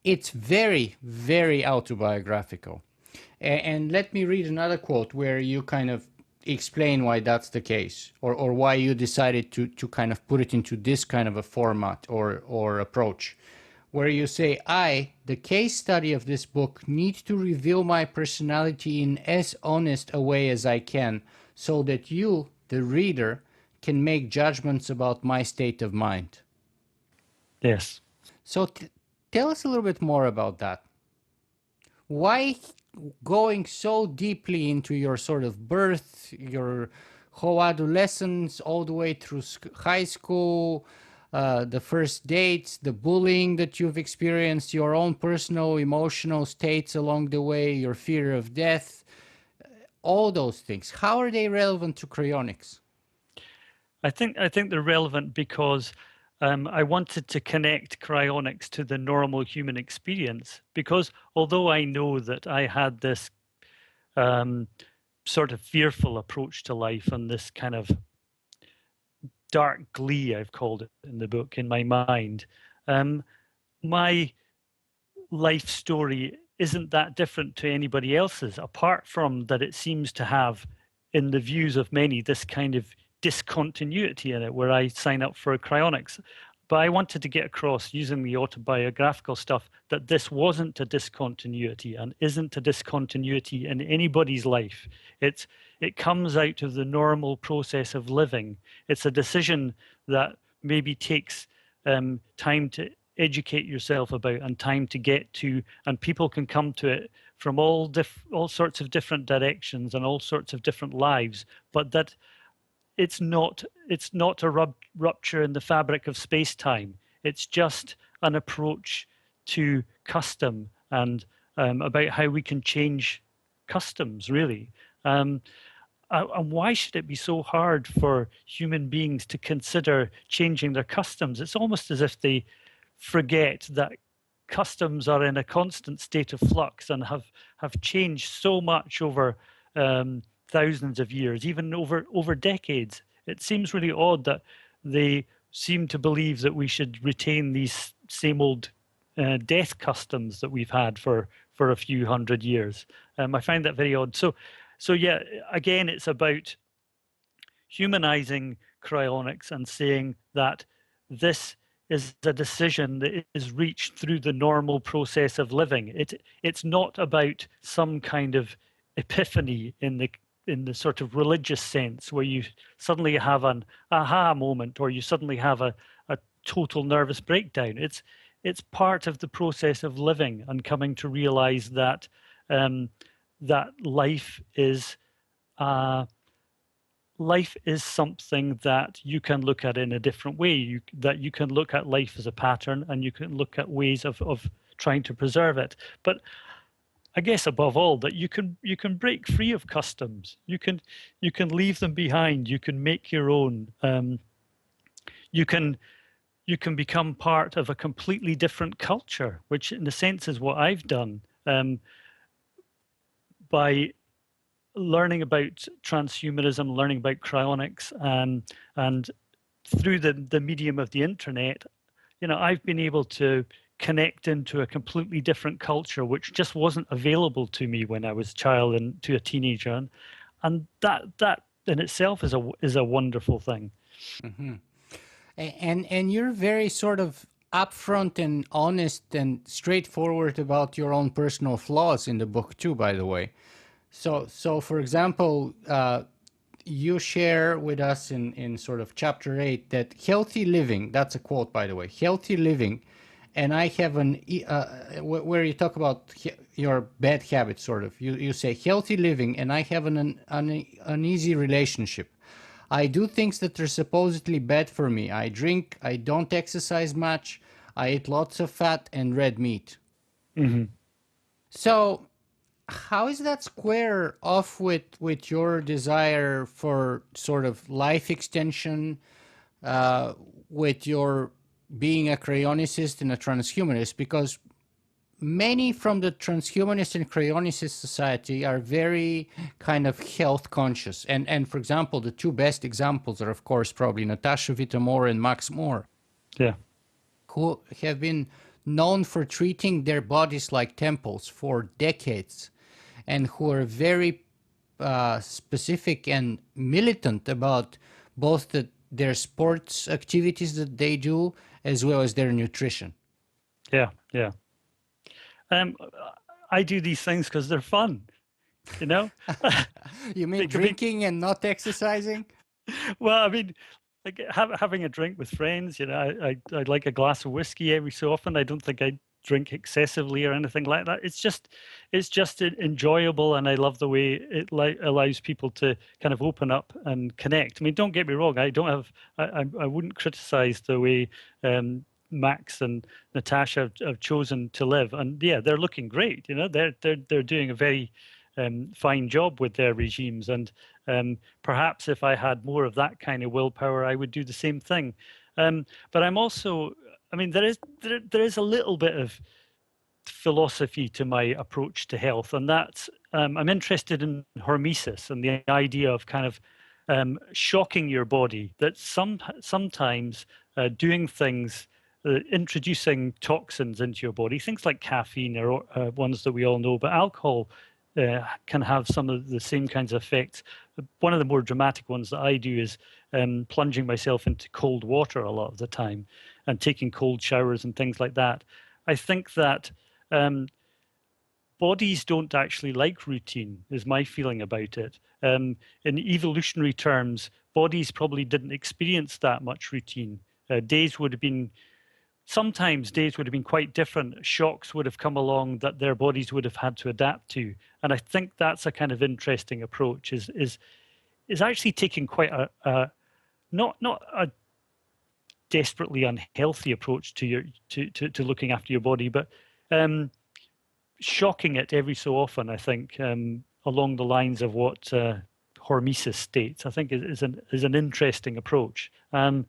it's very, very autobiographical. And let me read another quote where you kind of explain why that's the case, or why you decided to kind of put it into this kind of a format or approach, where you say, "I, the case study of this book, need to reveal my personality in as honest a way as I can, so that you, the reader, can make judgments about my state of mind." Yes. So tell us a little bit more about that. Why going so deeply into your sort of birth, your whole adolescence, all the way through high school, the first dates, the bullying that you've experienced, your own personal emotional states along the way, your fear of death, all those things. How are they relevant to cryonics? I think they're relevant because I wanted to connect cryonics to the normal human experience. Because although I know that I had this sort of fearful approach to life and this kind of dark glee, I've called it in the book, in my mind, my life story isn't that different to anybody else's, apart from that it seems to have, in the views of many, this kind of discontinuity in it, where I sign up for cryonics. But I wanted to get across, using the autobiographical stuff, that this wasn't a discontinuity and isn't a discontinuity in anybody's life. It comes out of the normal process of living. It's a decision that maybe takes time to educate yourself about and time to get to, and people can come to it from all sorts of different directions and all sorts of different lives, but that it's not a rupture in the fabric of space-time. It's just an approach to custom and about how we can change customs, really. And why should it be so hard for human beings to consider changing their customs? It's almost as if they forget that customs are in a constant state of flux and have changed so much over thousands of years, even over decades. It seems really odd that they seem to believe that we should retain these same old death customs that we've had for a few hundred years. I find that very odd. So yeah, again, it's about humanizing cryonics and saying that this is a decision that is reached through the normal process of living. It's not about some kind of epiphany in the sort of religious sense, where you suddenly have an aha moment or you suddenly have a total nervous breakdown. It's part of the process of living and coming to realize that that life is something that you can look at in a different way, that you can look at life as a pattern and you can look at ways of trying to preserve it. But I guess above all, that you can break free of customs. You can leave them behind. You can make your own. You can become part of a completely different culture, which in a sense is what I've done by learning about transhumanism, learning about cryonics, and through the medium of the internet. I've been able to connect into a completely different culture, which just wasn't available to me when I was a child and to a teenager, and that in itself is a wonderful thing. Mm-hmm. And you're very sort of upfront and honest and straightforward about your own personal flaws in the book too, by the way. So for example, you share with us in sort of chapter 8 that healthy living, that's a quote, by the way, healthy living, and I have where you talk about your bad habits, sort of, you say healthy living, and I have an uneasy relationship. I do things that are supposedly bad for me. I drink, I don't exercise much, I eat lots of fat and red meat. Mm-hmm. So how is that square off with your desire for sort of life extension, with your being a cryonicist and a transhumanist? Because many from the transhumanist and cryonicist society are very kind of health conscious. And for example, the two best examples are, of course, probably Natasha Vita-More and Max More. Yeah. Who have been known for treating their bodies like temples for decades, and who are very specific and militant about both their sports activities that they do, as well as their nutrition. Yeah, yeah. I do these things because they're fun, you know? You mean drinking and not exercising? Well, I mean, like having a drink with friends, I'd like a glass of whiskey every so often. I don't think I'd drink excessively or anything like that. It's just enjoyable, and I love the way it allows people to kind of open up and connect. I mean, don't get me wrong, I wouldn't criticize the way Max and Natasha have chosen to live, and yeah, they're looking great. You know, they're doing a very fine job with their regimes, and perhaps if I had more of that kind of willpower, I would do the same thing. But I'm also, I mean, there is a little bit of philosophy to my approach to health, and that's I'm interested in hormesis and the idea of kind of shocking your body. That sometimes doing things, introducing toxins into your body, things like caffeine are ones that we all know, but alcohol can have some of the same kinds of effects. One of the more dramatic ones that I do is plunging myself into cold water a lot of the time and taking cold showers and things like that. I think that bodies don't actually like routine, is my feeling about it. In evolutionary terms, bodies probably didn't experience that much routine. Sometimes days would have been quite different. Shocks would have come along that their bodies would have had to adapt to. And I think that's a kind of interesting approach, is actually taking quite a not a desperately unhealthy approach to looking after your body, but shocking it every so often, I think, along the lines of what hormesis states, I think is an interesting approach. I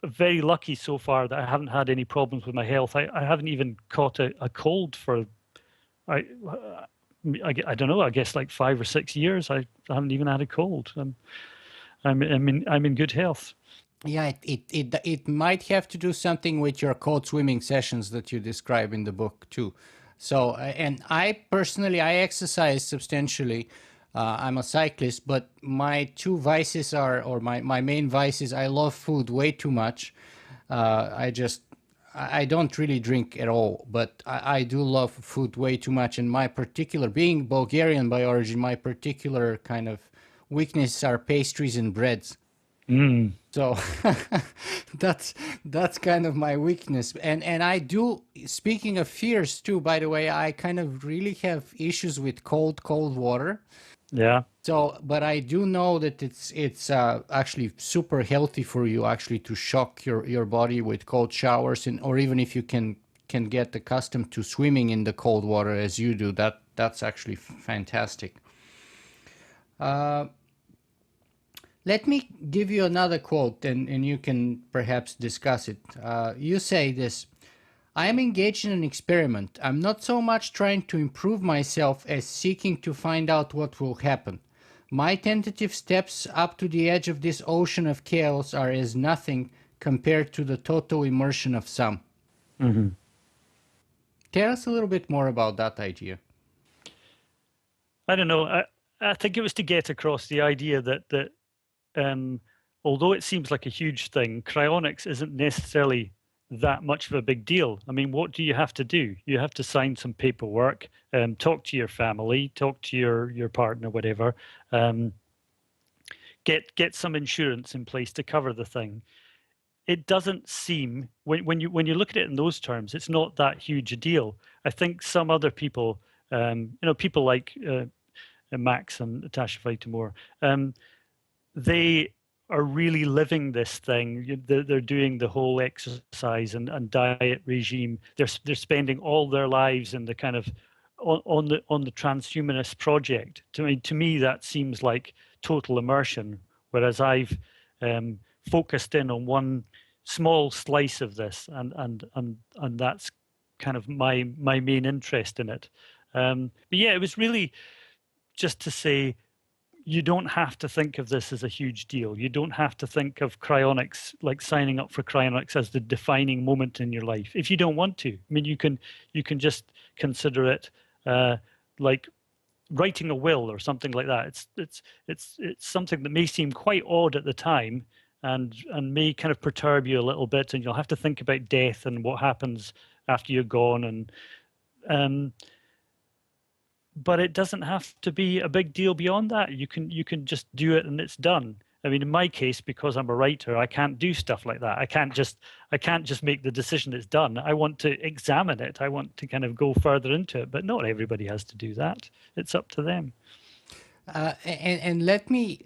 very lucky so far that I haven't had any problems with my health. I haven't even caught a cold for, I don't know, I guess like 5 or 6 years. I haven't even had a cold. I'm in good health. Yeah, it might have to do something with your cold swimming sessions that you describe in the book too. So, and I personally, I exercise substantially. I'm a cyclist, but my two vices are, or my main vice is I love food way too much. I don't really drink at all, but I do love food way too much. And my particular, being Bulgarian by origin, my particular kind of weakness are pastries and breads. Mm. So that's kind of my weakness. And I do, speaking of fears too, by the way, I kind of really have issues with cold water. Yeah. So, but I do know that it's actually super healthy for you actually to shock your body with cold showers, and or even if you can get accustomed to swimming in the cold water as you do, that's actually fantastic. Let me give you another quote, and you can perhaps discuss it. You say this: I am engaged in an experiment. I'm not so much trying to improve myself as seeking to find out what will happen. My tentative steps up to the edge of this ocean of chaos are as nothing compared to the total immersion of some. Mm-hmm. Tell us a little bit more about that idea. I don't know. I think it was to get across the idea that although it seems like a huge thing, cryonics isn't necessarily that much of a big deal. I mean, what do you have to do? You have to sign some paperwork, talk to your family, talk to your partner, whatever, get some insurance in place to cover the thing. It doesn't seem, when you look at it in those terms, it's not that huge a deal. I think some other people, people like Max and Natasha Veitemore, they are really living this thing. They're doing the whole exercise and diet regime. They're spending all their lives in the kind of on the transhumanist project. To me, that seems like total immersion. Whereas I've focused in on one small slice of this, and that's kind of my main interest in it. But yeah, it was really just to say, you don't have to think of this as a huge deal. You don't have to think of cryonics, like signing up for cryonics, as the defining moment in your life. If you don't want to, I mean, you can just consider it like writing a will or something like that. It's something that may seem quite odd at the time, and may kind of perturb you a little bit, and you'll have to think about death and what happens after you're gone, and but it doesn't have to be a big deal beyond that. You can just do it and it's done. I mean, in my case, because I'm a writer, I can't do stuff like that. I can't just make the decision it's done. I want to examine it. I want to kind of go further into it, but not everybody has to do that. It's up to them. And let me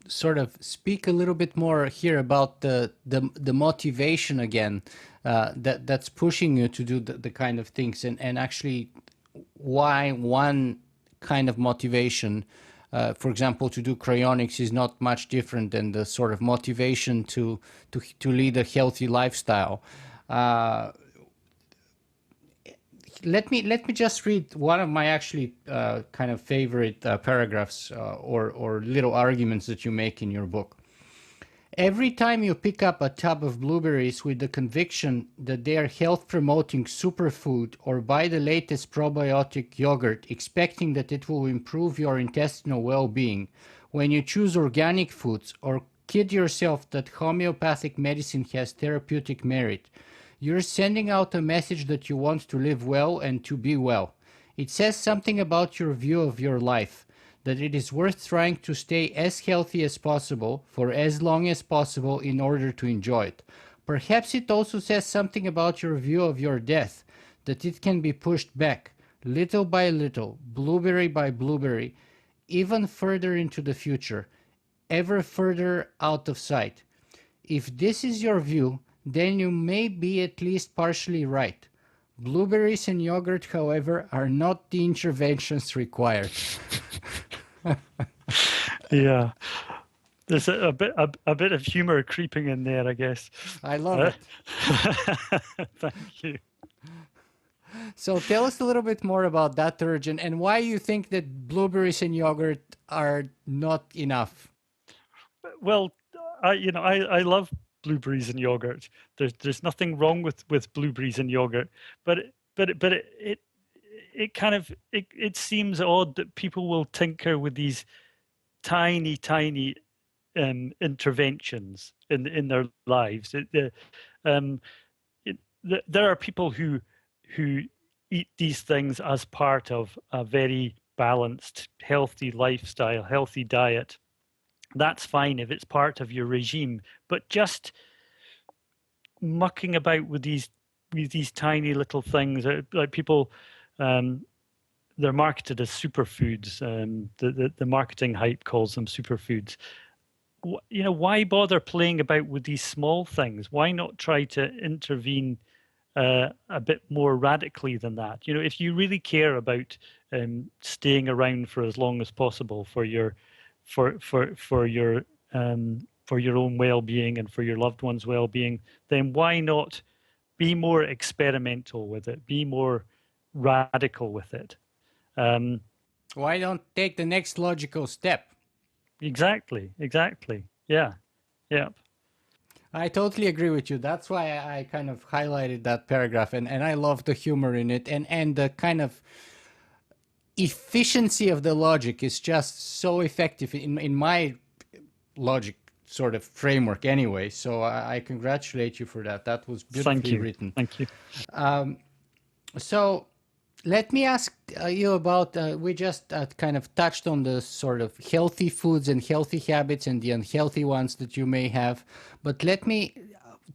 sort of speak a little bit more here about the motivation again that's pushing you to do the kind of things, and actually why one kind of motivation, for example, to do cryonics is not much different than the sort of motivation to lead a healthy lifestyle. Let me just read one of my actually kind of favorite paragraphs or little arguments that you make in your book. Every time you pick up a tub of blueberries with the conviction that they are health-promoting superfood, or buy the latest probiotic yogurt expecting that it will improve your intestinal well-being, when you choose organic foods or kid yourself that homeopathic medicine has therapeutic merit, you're sending out a message that you want to live well and to be well. It says something about your view of your life, that it is worth trying to stay as healthy as possible for as long as possible in order to enjoy it. Perhaps it also says something about your view of your death, that it can be pushed back, little by little, blueberry by blueberry, even further into the future, ever further out of sight. If this is your view, then you may be at least partially right. Blueberries and yogurt, however, are not the interventions required. Yeah, there's a bit of humor creeping in there, I guess. I love it. Thank you. So tell us a little bit more about that urge, and why you think that blueberries and yogurt are not enough. Well, I love blueberries and yogurt. There's nothing wrong with blueberries and yogurt, but it kind of it seems odd that people will tinker with these tiny interventions in their lives. There are people who eat these things as part of a very balanced, healthy lifestyle, healthy diet. That's fine if it's part of your regime, but just mucking about with these tiny little things, like people, they're marketed as superfoods. The marketing hype calls them superfoods. Why bother playing about with these small things? Why not try to intervene a bit more radically than that? If you really care about staying around for as long as possible for your own well-being and for your loved ones' well-being, then why not be more experimental with it, be more radical with it? Why don't take the next logical step? Exactly. Yeah. I totally agree with you. That's why I kind of highlighted that paragraph, and I love the humor in it, and the kind of efficiency of the logic is just so effective in my logic sort of framework anyway. So I congratulate you for that. That was beautifully written. Thank you. So let me ask you about, we just kind of touched on the sort of healthy foods and healthy habits and the unhealthy ones that you may have. But let me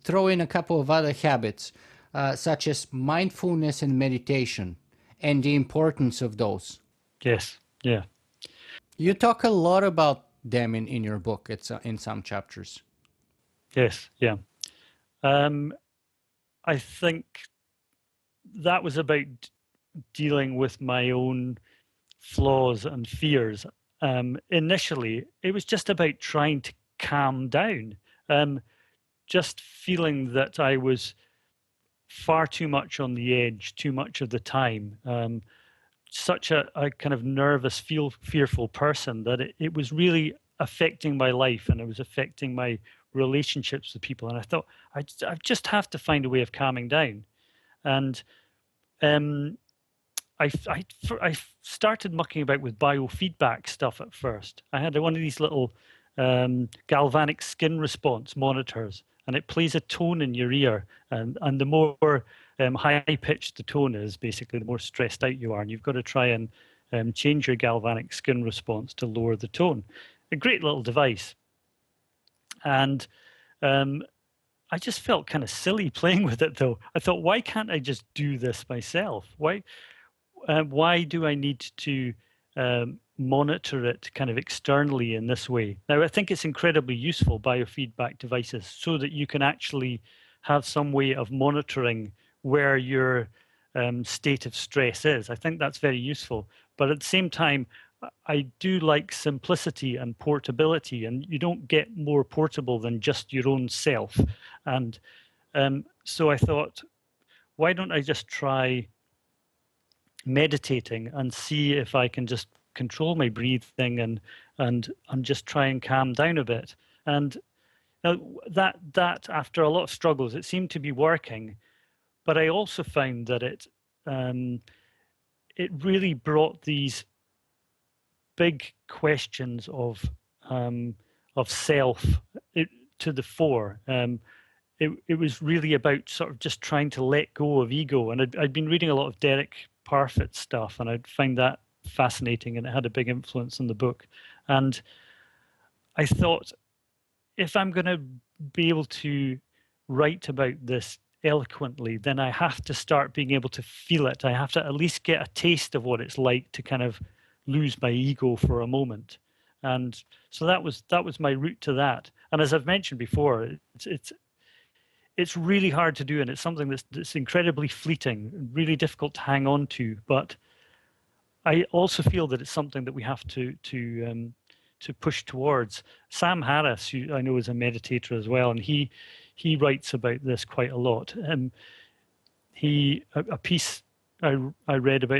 throw in a couple of other habits, such as mindfulness and meditation, and the importance of those. Yes. Yeah. You talk a lot about them in your book. It's in some chapters. Yes. Yeah. I think that was about dealing with my own flaws and fears. Initially, it was just about trying to calm down, just feeling that I was far too much on the edge, too much of the time, such a kind of nervous, fearful person that it was really affecting my life, and it was affecting my relationships with people. And I thought, I just have to find a way of calming down. And I started mucking about with biofeedback stuff at first. I had one of these little galvanic skin response monitors, and it plays a tone in your ear. And the more high-pitched the tone is, basically, the more stressed out you are. And you've got to try and change your galvanic skin response to lower the tone. A great little device. And I just felt kind of silly playing with it, though. I thought, why can't I just do this myself? Why do I need to monitor it kind of externally in this way? Now, I think it's incredibly useful, biofeedback devices, so that you can actually have some way of monitoring where your state of stress is. I think that's very useful. But at the same time, I do like simplicity and portability, and you don't get more portable than just your own self. And so I thought, why don't I just try meditating and see if I can just control my breathing and just try and calm down a bit. And that after a lot of struggles, it seemed to be working. But I also found that it really brought these big questions of self to the fore. It was really about sort of just trying to let go of ego. And I'd been reading a lot of Derek Parfit's stuff, and I'd find that fascinating, and it had a big influence on the book. And I thought, if I'm going to be able to write about this eloquently, then I have to start being able to feel it. I have to at least get a taste of what it's like to kind of lose my ego for a moment. And so that was my route to that. And as I've mentioned before, it's really hard to do, and it's something that's incredibly fleeting, really difficult to hang on to. But I also feel that it's something that we have to push towards. Sam Harris, who I know is a meditator as well, and he writes about this quite a lot. A piece I read of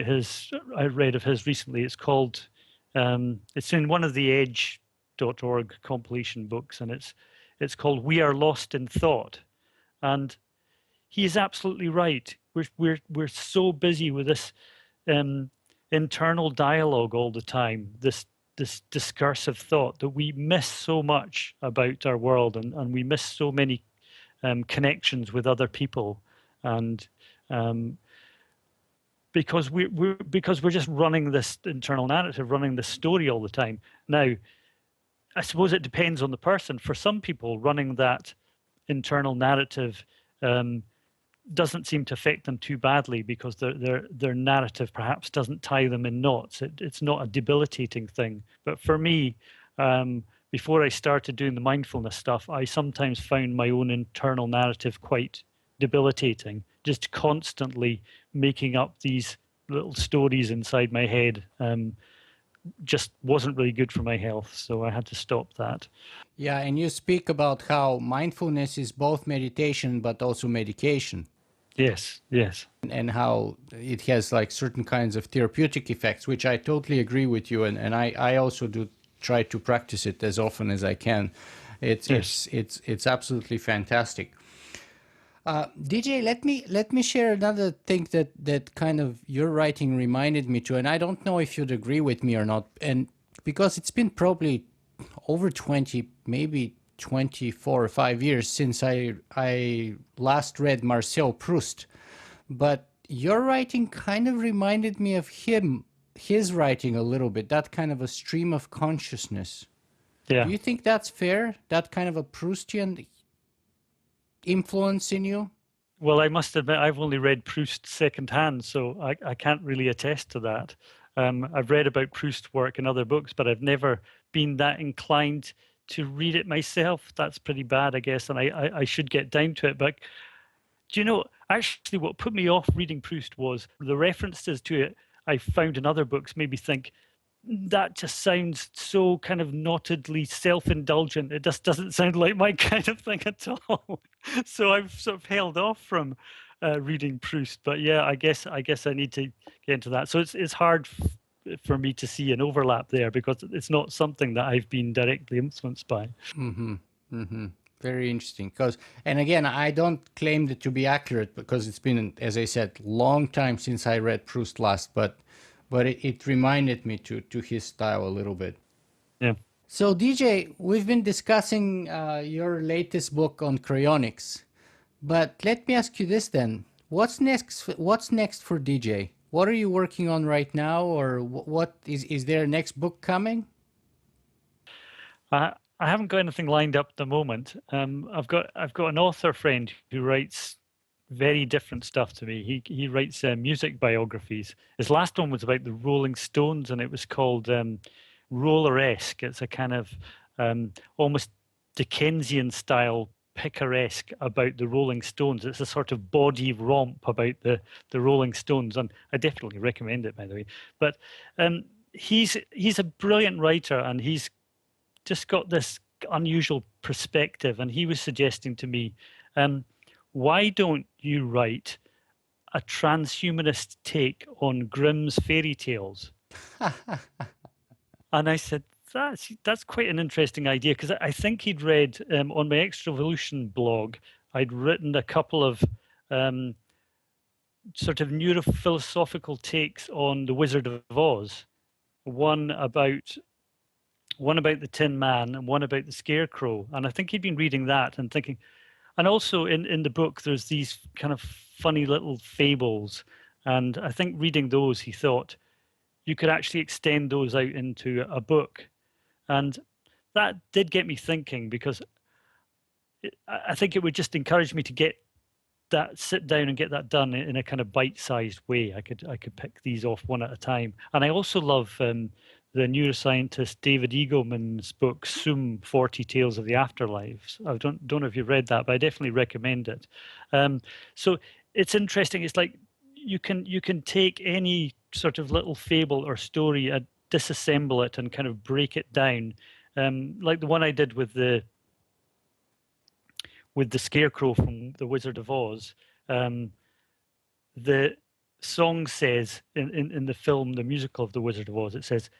his recently. It's called it's in one of the edge.org compilation books, and it's called "We Are Lost in Thought." And he is absolutely right. We're so busy with this internal dialogue all the time, this discursive thought, that we miss so much about our world, and we miss so many connections with other people, and because we're just running this internal narrative, running this story all the time. Now, I suppose it depends on the person. For some people, running that internal narrative doesn't seem to affect them too badly, because their narrative perhaps doesn't tie them in knots. It's not a debilitating thing. But for me, before I started doing the mindfulness stuff, I sometimes found my own internal narrative quite debilitating, just constantly making up these little stories inside my head. Just wasn't really good for my health, so I had to stop that. Yeah, and you speak about how mindfulness is both meditation but also medication. Yes. And how it has like certain kinds of therapeutic effects, which I totally agree with you, and I also do try to practice it as often as I can. It's absolutely fantastic. DJ, let me share another thing that kind of your writing reminded me to, and I don't know if you'd agree with me or not, and because it's been probably over 20, maybe 24 or 5 years since I last read Marcel Proust, but your writing kind of reminded me of his writing a little bit, that kind of a stream of consciousness. Yeah. Do you think that's fair? That kind of a Proustian influence in you? Well, I must admit, I've only read Proust secondhand, so I can't really attest to that. I've read about Proust's work in other books, but I've never been that inclined to read it myself. That's pretty bad, I guess, and I should get down to it. But do you know, actually what put me off reading Proust was the references to it I found in other books made me think, that just sounds so kind of knottedly self-indulgent. It just doesn't sound like my kind of thing at all. So I've sort of held off from reading Proust. But yeah, I guess I need to get into that. So it's hard for me to see an overlap there, because it's not something that I've been directly influenced by. Mm-hmm. Mm-hmm. Very interesting. Because, and again, I don't claim that to be accurate, because it's been, as I said, long time since I read Proust last, but it reminded me to his style a little bit. Yeah. So DJ, we've been discussing your latest book on cryonics, but let me ask you this then: what's next? What's next for DJ? What are you working on right now, or what is there a next book coming? I haven't got anything lined up at the moment. I've got an author friend who writes very different stuff to me. He writes music biographies. His last one was about the Rolling Stones, and it was called Roller-esque. It's a kind of almost Dickensian style picaresque about the Rolling Stones. It's a sort of body romp about the Rolling Stones, and I definitely recommend it, by the way. But he's a brilliant writer, and he's just got this unusual perspective. And he was suggesting to me, why don't you write a transhumanist take on Grimm's fairy tales? And I said, that's quite an interesting idea, because I think he'd read on my Extravolution blog, I'd written a couple of sort of neurophilosophical takes on The Wizard of Oz. One about the Tin Man and one about the Scarecrow. And I think he'd been reading that and thinking, and also in the book, there's these kind of funny little fables. And I think reading those, he thought you could actually extend those out into a book. And that did get me thinking, because I think it would just encourage me to sit down and get that done in a kind of bite-sized way. I could pick these off one at a time. And I also love the neuroscientist David Eagleman's book, Sum 40 Tales of the Afterlife. I don't know if you've read that, but I definitely recommend it. So it's interesting. It's like you can take any sort of little fable or story and disassemble it and kind of break it down. Like the one I did with the Scarecrow from The Wizard of Oz. The song says in the film, the musical of The Wizard of Oz, it says,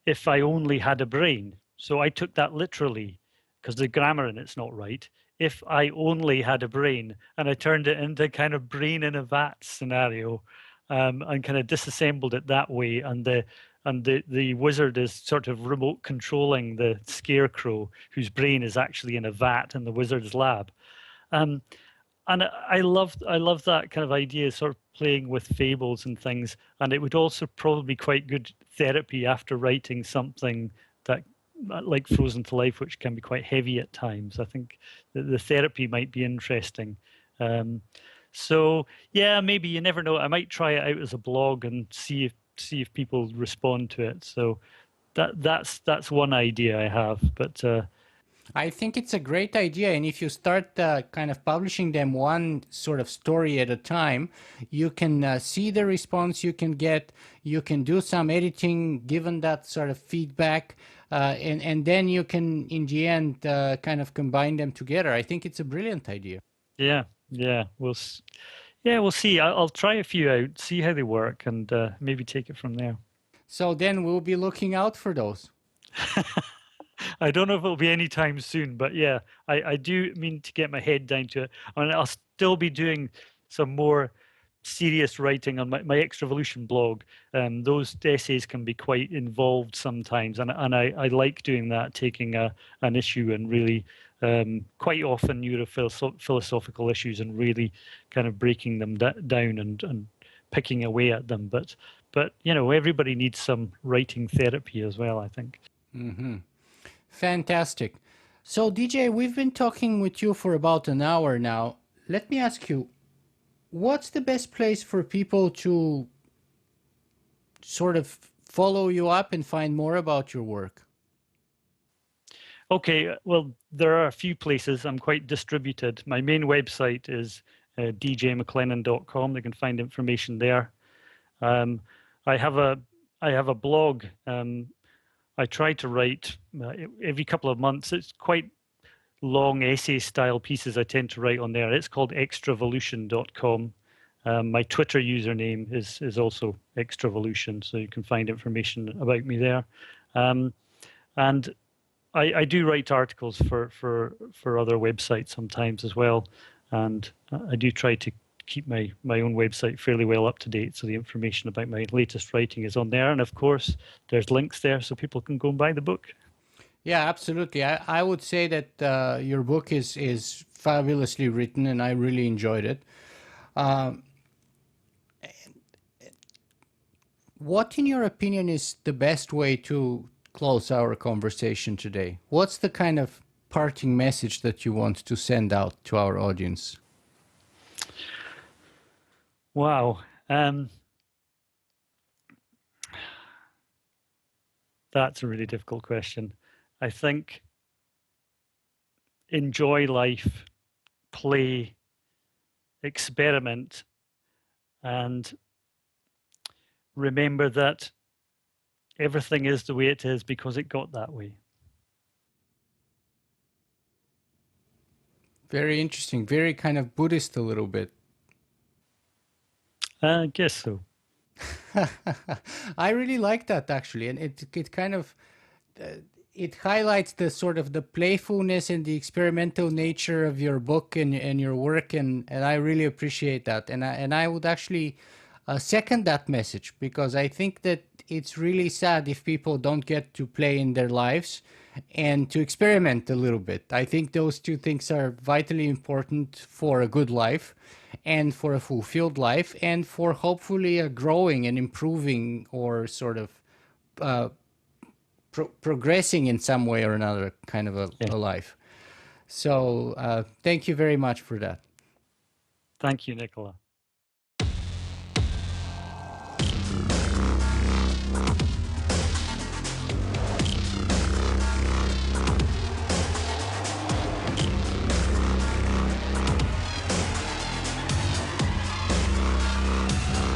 "If I only had a brain." So I took that literally, because the grammar in it's not right. If I only had a brain, and I turned it into kind of brain in a vat scenario, and kind of disassembled it that way. And the wizard is sort of remote controlling the Scarecrow, whose brain is actually in a vat in the wizard's lab. And I love that kind of idea, sort of playing with fables and things. And it would also probably be quite good therapy after writing something that, like Frozen to Life, which can be quite heavy at times. I think the therapy might be interesting. So yeah, maybe, you never know. I might try it out as a blog and see if people respond to it. So that's one idea I have. But I think it's a great idea, and if you start kind of publishing them one sort of story at a time, you can see the response you can get, you can do some editing given that sort of feedback, and then you can, in the end, kind of combine them together. I think it's a brilliant idea. Yeah, we'll see. I'll try a few out, see how they work, and maybe take it from there. So then we'll be looking out for those. I don't know if it'll be anytime soon, but yeah, I do mean to get my head down to it. And I'll still be doing some more serious writing on my Extravolution blog. Those essays can be quite involved sometimes, and I like doing that, taking an issue and really quite often neurophilosophical issues and really kind of breaking them down and picking away at them. But everybody needs some writing therapy as well, I think. Mm-hmm. Fantastic. So, DJ, we've been talking with you for about an hour now. Let me ask you, what's the best place for people to sort of follow you up and find more about your work? Okay, well, there are a few places. I'm quite distributed. My main website is djmaclennan.com. They can find information there. I have a blog. I try to write every couple of months. It's quite long essay style pieces I tend to write on there. It's called extravolution.com. My Twitter username is also extravolution, so you can find information about me there. And I do write articles for other websites sometimes as well, and I do try to keep my own website fairly well up to date, so the information about my latest writing is on there. And of course, there's links there so people can go and buy the book. Yeah, absolutely. I would say that your book is fabulously written, and I really enjoyed it. What, in your opinion, is the best way to close our conversation today? What's the kind of parting message that you want to send out to our audience? Wow. That's a really difficult question. I think enjoy life, play, experiment, and remember that everything is the way it is because it got that way. Very interesting. Very kind of Buddhist a little bit. I guess so. I really like that, actually, and it kind of it highlights the sort of the playfulness and the experimental nature of your book and your work, and I really appreciate that, and I would actually second that message, because I think that it's really sad if people don't get to play in their lives and to experiment a little bit. I think those two things are vitally important for a good life and for a fulfilled life and for hopefully a growing and improving or sort of progressing in some way or another kind of a life. So thank you very much for that. Thank you, Nicola.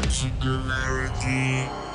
Singularity.